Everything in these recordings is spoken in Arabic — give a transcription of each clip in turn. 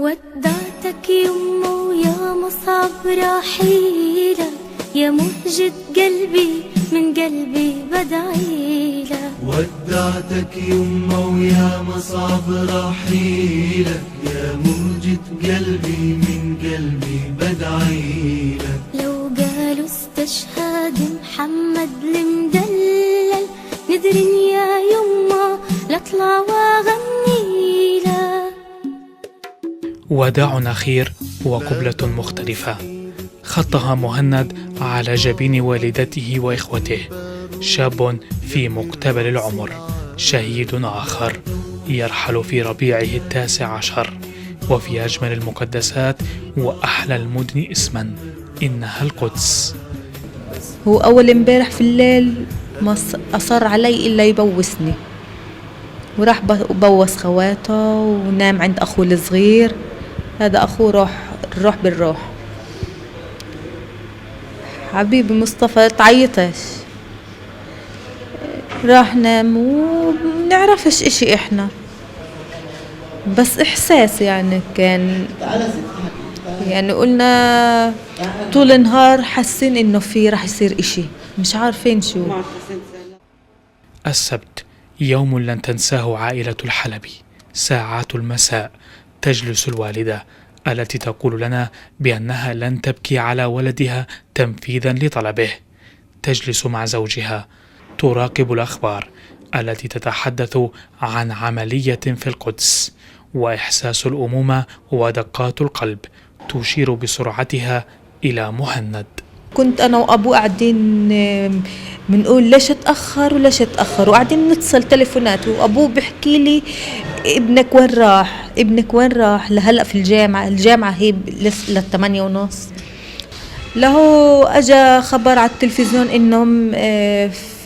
ودعتك يمه يا مصعب رحيلك، يا مهجة قلبي من قلبي بدعيلك. ودعتك يمه ويا مصعب رحيلك، يا مهجة قلبي من قلبي بدعيلك. لو قالوا استشهاد محمد المدلل، نذرن يا يمه لاطلع واغني لك. وداع أخير وقبلة مختلفة خطها مهند على جبين والدته وإخوته. شاب في مقتبل العمر، شهيد آخر يرحل في ربيعه 19 وفي أجمل المقدسات وأحلى المدن اسما، إنها القدس. هو أول امبارح في الليل ما أصر علي إلا يبوسني، وراح بوس خواته ونام عند أخوه الصغير. هذا أخوه الروح بالروح. حبيبي مصطفى تعيطش، راح نام ومنعرفش إشي إحنا، بس إحساس يعني كان، يعني قلنا طول النهار حاسين إنه في راح يصير إشي، مش عارفين شو. السبت يوم لن تنساه عائلة الحلبي. ساعات المساء تجلس الوالدة التي تقول لنا بأنها لن تبكي على ولدها تنفيذا لطلبه. تجلس مع زوجها تراقب الأخبار التي تتحدث عن عملية في القدس، وإحساس الأمومة ودقات القلب تشير بسرعتها إلى مهند. كنت أنا وأبوه قاعدين بنقول ليش اتأخر وليش اتأخر، وقاعدين نتصل تليفونات، وأبوه بيحكي لي ابنك وين راح، ابنك وين راح. لهلأ في الجامعة هي ل8:30. له أجا خبر على التلفزيون إنهم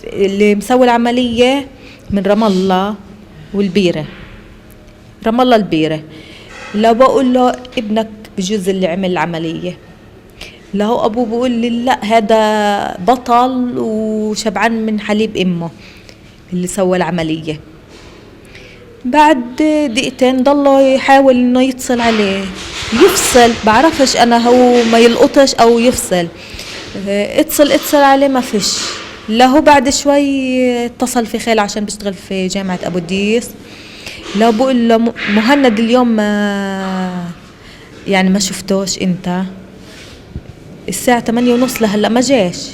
اللي مسوي العملية من رام الله والبيرة، رام الله البيرة. لو بقول له ابنك بجوز اللي عمل العملية، له أبوه بقول لي لا هذا بطل وشبعان من حليب أمه اللي سوى العملية. بعد دقيقتين ضله يحاول إنه يتصل عليه، يفصل، بعرفش أنا هو ما يلقطش أو يفصل. اتصل عليه ما فيش. له بعد شوي اتصل في خيل عشان بيشتغل في جامعة أبو ديس. لو بقول له مهند اليوم ما شفتوش انت، الساعة 8:30 لهلا ما جاش.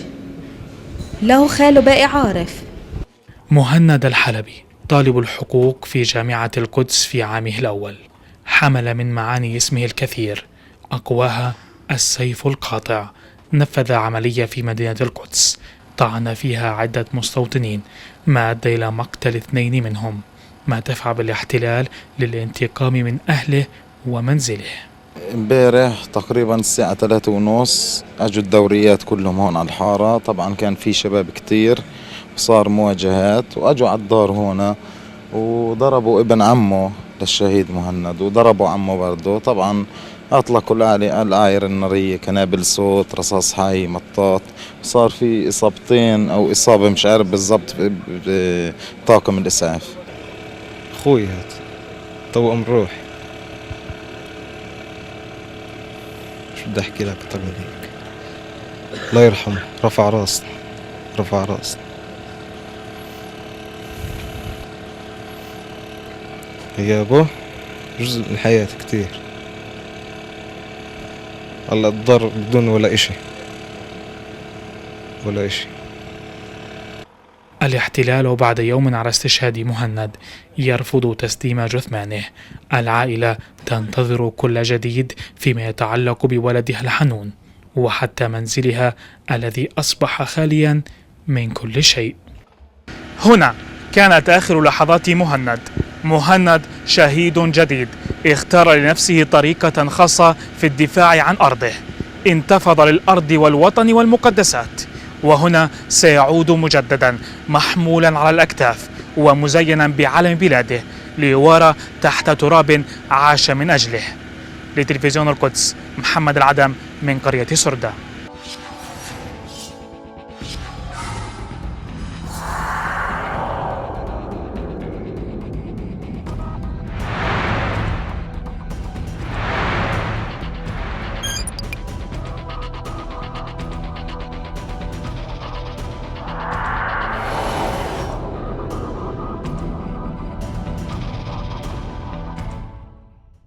له خاله باقي عارف. مهند الحلبي طالب الحقوق في جامعة القدس في عامه الأول، حمل من معاني اسمه الكثير، أقواها السيف القاطع. نفذ عملية في مدينة القدس طعن فيها عدة مستوطنين، ما أدى إلى مقتل 2 منهم، ما دفع بالاحتلال للانتقام من أهله ومنزله. امبارح تقريبا الساعة 3:30 اجوا الدوريات كلهم هون على الحارة. طبعا كان في شباب كتير وصار مواجهات، واجوا على الدار هنا وضربوا ابن عمه للشهيد مهند وضربوا عمه برضه. طبعا اطلقوا الآير النارية، قنابل صوت، رصاص حي، مطاط. صار في اصابتين او اصابة مش عارف بالضبط بطاقم الاسعاف. اخوي هذا توأم روح، شو بدي احكي لك اكثر من هيك. الله يرحمه، رفع راسنا. غيابه جزء من الحياة كتير. هلا الضر بدون ولا اشي. الاحتلال بعد يوم على استشهاد مهند يرفض تسليم جثمانه. العائلة تنتظر كل جديد فيما يتعلق بولدها الحنون، وحتى منزلها الذي أصبح خاليا من كل شيء. هنا كانت آخر لحظات مهند شهيد جديد اختار لنفسه طريقة خاصة في الدفاع عن أرضه. انتفض للأرض والوطن والمقدسات، وهنا سيعود مجددا محمولا على الأكتاف ومزينا بعلم بلاده ليوارى تحت تراب عاش من أجله. لتلفزيون القدس، محمد العدم من قرية سردة.